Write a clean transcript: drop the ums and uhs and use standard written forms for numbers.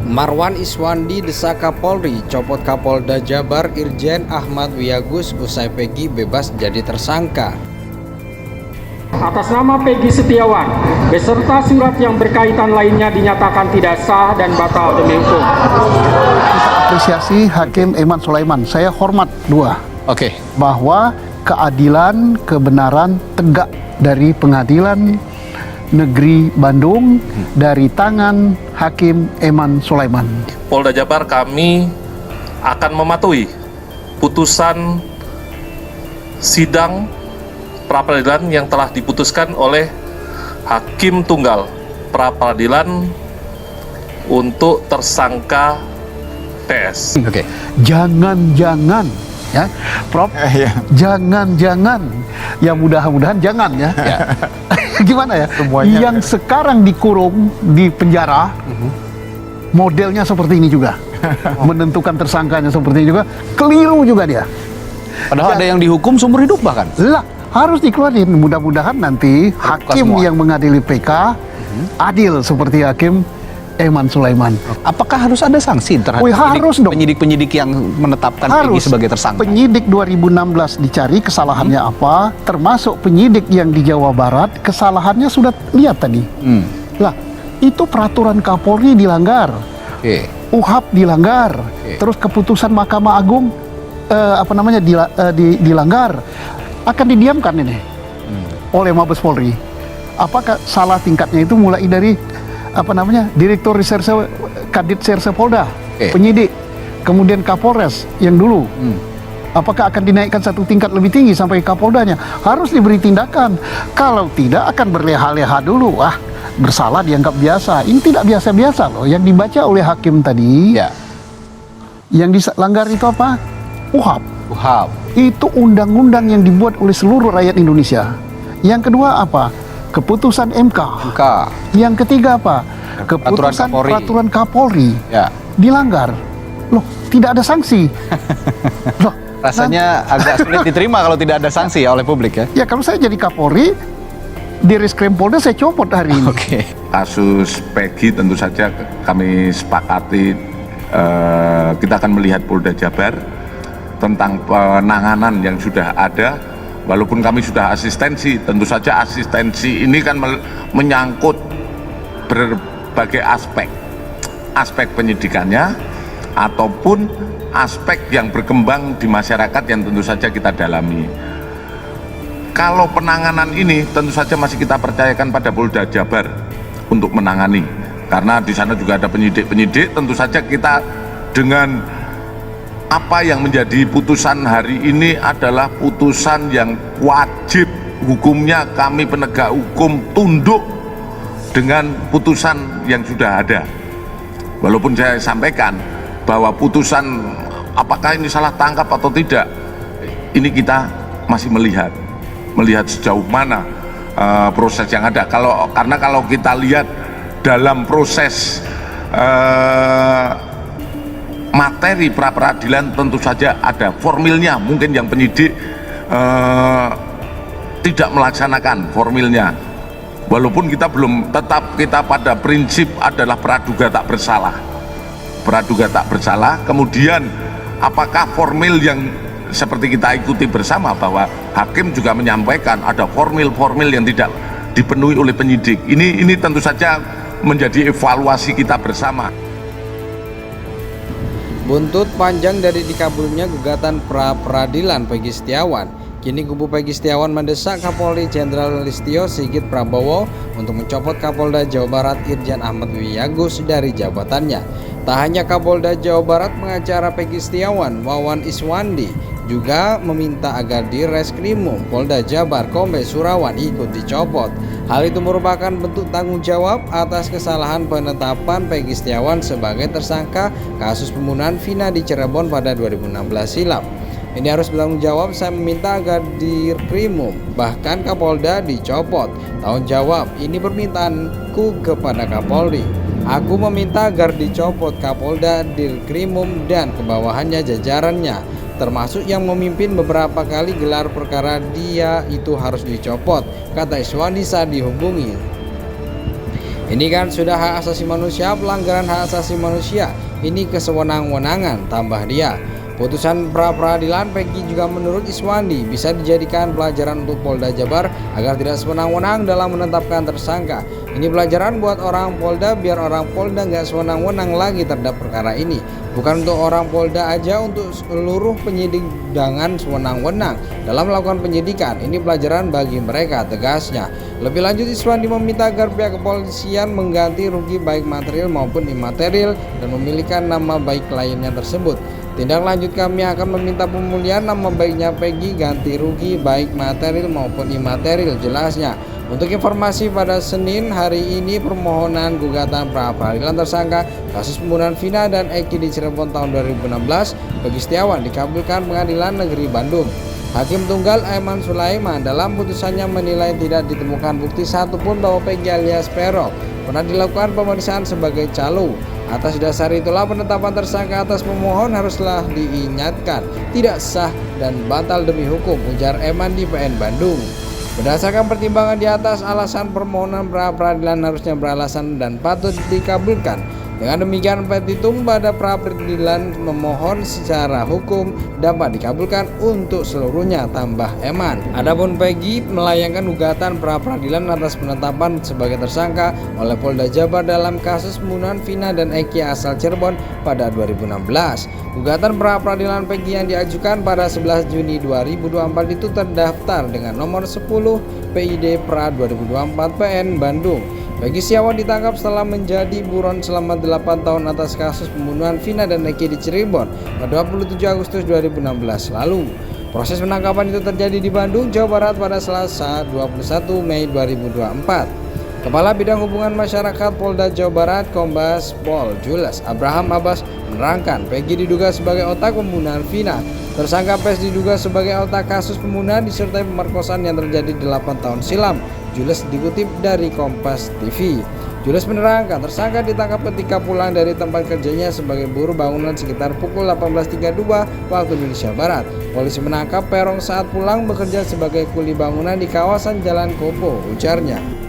Marwan Iswandi desak Kapolri copot Kapolda Jabar Irjen Ahmad Wiyagus usai Peggy bebas jadi tersangka. Atas nama Peggy Setiawan beserta surat yang berkaitan lainnya dinyatakan tidak sah dan batal demi hukum. Apresiasi Hakim Eman Sulaiman, saya hormat Oke. bahwa keadilan, kebenaran tegak dari Pengadilan Negeri Bandung dari tangan Hakim Eman Sulaiman. Polda Jabar kami akan mematuhi putusan sidang pra-peradilan yang telah diputuskan oleh Hakim Tunggal pra-peradilan untuk tersangka TS. Oke. Jangan-jangan ya, Prof, jangan-jangan, ya mudah-mudahan jangan ya. Gimana ya? Semuanya. Yang sekarang dikurung di penjara, modelnya seperti ini juga. Menentukan tersangkanya seperti ini juga, keliru juga dia. Padahal ada yang dihukum seumur hidup bahkan. Lah, harus dikeluarin. Mudah-mudahan nanti hakim semua. yang mengadili PK adil seperti Hakim Eman Sulaiman. Apakah harus ada sanksi terhadap Harus dong. penyidik-penyidik yang menetapkan Peggy sebagai tersangka? Penyidik 2016 dicari kesalahannya apa, termasuk penyidik yang di Jawa Barat kesalahannya sudah lihat tadi. Lah, itu peraturan Kapolri dilanggar, Oke. UHAP dilanggar, terus keputusan Mahkamah Agung dilanggar, akan didiamkan ini oleh Mabes Polri. Apakah salah tingkatnya itu mulai dari Direktur Reserse Kadit Serse Polda, penyidik, kemudian Kapolres yang dulu. Apakah akan dinaikkan satu tingkat lebih tinggi sampai Kapoldanya? Harus diberi tindakan. Kalau tidak akan berleha-leha dulu. Bersalah dianggap biasa. Ini tidak biasa-biasa loh. Yang dibaca oleh hakim tadi, yang dilanggar itu apa? UHAP. Itu undang-undang yang dibuat oleh seluruh rakyat Indonesia. Yang kedua apa? Keputusan MK. Yang ketiga apa? Keputusan peraturan Kapolri. Dilanggar. Loh, tidak ada sanksi. Loh, rasanya agak sulit diterima kalau tidak ada sanksi ya oleh publik ya. Ya kalau saya jadi Kapolri di Reskrim Polda saya copot hari ini. Kasus Peggy tentu saja kami sepakati kita akan melihat Polda Jabar tentang penanganan yang sudah ada. Walaupun kami sudah asistensi, tentu saja asistensi ini kan menyangkut berbagai aspek penyidikannya ataupun aspek yang berkembang di masyarakat yang tentu saja kita dalami. Kalau penanganan ini tentu saja masih kita percayakan pada Polda Jabar untuk menangani, karena di sana juga ada penyidik-penyidik. Tentu saja kita dengan apa yang menjadi putusan hari ini adalah putusan yang wajib hukumnya kami penegak hukum tunduk dengan putusan yang sudah ada. Walaupun saya sampaikan bahwa putusan apakah ini salah tangkap atau tidak, ini kita masih melihat sejauh mana proses yang ada. Karena kalau kita lihat dalam proses materi pra-peradilan tentu saja ada formilnya, mungkin yang penyidik tidak melaksanakan formilnya. Walaupun kita belum, tetap kita pada prinsip adalah praduga tak bersalah. Kemudian apakah formil yang seperti kita ikuti bersama, bahwa hakim juga menyampaikan ada formil-formil yang tidak dipenuhi oleh penyidik. Ini tentu saja menjadi evaluasi kita bersama. Buntut panjang dari dikabulnya gugatan pra-peradilan Peggy Setiawan, kini kubu Peggy Setiawan mendesak Kapolri Jenderal Listio Sigit Prabowo untuk mencopot Kapolda Jawa Barat Irjen Ahmad Wiyagus dari jabatannya. Tak hanya Kapolda Jawa Barat, pengacara Peggy Setiawan, Wawan Iswandi, juga meminta agar di Reskrimum Polda Jabar Kombes Surawan ikut dicopot. Hal itu merupakan bentuk tanggung jawab atas kesalahan penetapan Peggy Setiawan sebagai tersangka kasus pembunuhan Vina di Cirebon pada 2016 silam. Ini harus bertanggung jawab. Saya meminta agar di Krimum bahkan Kapolda dicopot. Tanggung jawab, ini permintaanku kepada Kapolri. Aku meminta agar dicopot Kapolda, Dirkrimum dan kebawahannya jajarannya, termasuk yang memimpin beberapa kali gelar perkara. Dia itu harus dicopot, kata Iswandi saat dihubungi. Ini kan sudah hak asasi manusia, pelanggaran hak asasi manusia. Ini kesewenang-wenangan, tambah dia. Putusan pra-peradilan Peggy juga menurut Iswandi bisa dijadikan pelajaran untuk Polda Jabar agar tidak sewenang-wenang dalam menetapkan tersangka. Ini pelajaran buat orang Polda biar orang Polda nggak sewenang-wenang lagi terhadap perkara ini. Bukan untuk orang Polda aja, untuk seluruh penyidik jangan sewenang-wenang dalam melakukan penyidikan. Ini pelajaran bagi mereka, tegasnya. Lebih lanjut, Iswandi meminta agar pihak kepolisian mengganti rugi baik material maupun imaterial dan memilihkan nama baik kliennya tersebut. Tindak lanjut, kami akan meminta pemulihan nama baiknya Peggy, ganti rugi baik material maupun imaterial, jelasnya. Untuk informasi, pada Senin hari ini permohonan gugatan pra-peradilan tersangka kasus pembunuhan Vina dan Eki di Cirebon tahun 2016 Peggy Setiawan dikabulkan Pengadilan Negeri Bandung. Hakim Tunggal Aiman Sulaiman dalam putusannya menilai tidak ditemukan bukti satupun bahwa Peggy alias Peron pernah dilakukan pemeriksaan sebagai calo. Atas dasar itulah penetapan tersangka atas pemohon haruslah diingatkan tidak sah dan batal demi hukum, ujar Eman di PN Bandung. Berdasarkan pertimbangan di atas, alasan permohonan pra-peradilan harusnya beralasan dan patut dikabulkan. Dengan demikian, petitum pada pra-peradilan memohon secara hukum dapat dikabulkan untuk seluruhnya, tambah Eman. Adapun Peggy melayangkan gugatan pra-peradilan atas penetapan sebagai tersangka oleh Polda Jabar dalam kasus pembunuhan Vina dan Eki asal Cirebon pada 2016. Gugatan pra-peradilan Peggy yang diajukan pada 11 Juni 2024 itu terdaftar dengan nomor 10 PID Pra 2024 PN Bandung. Peggy Setiawan ditangkap setelah menjadi buron selama 8 tahun atas kasus pembunuhan Vina dan Eki di Cirebon pada 27 Agustus 2016 lalu. Proses penangkapan itu terjadi di Bandung, Jawa Barat pada Selasa 21 Mei 2024. Kepala Bidang Hubungan Masyarakat Polda Jawa Barat Kombes Pol Jules Abraham Abbas menerangkan Peggy diduga sebagai otak pembunuhan Vina. Tersangka PS diduga sebagai otak kasus pembunuhan disertai pemerkosaan yang terjadi 8 tahun silam. Jules dikutip dari Kompas TV. Jules menerangkan tersangka ditangkap ketika pulang dari tempat kerjanya sebagai buruh bangunan sekitar pukul 18.32 waktu Indonesia Barat. Polisi menangkap Peron saat pulang bekerja sebagai kuli bangunan di kawasan Jalan Kopo, ujarnya.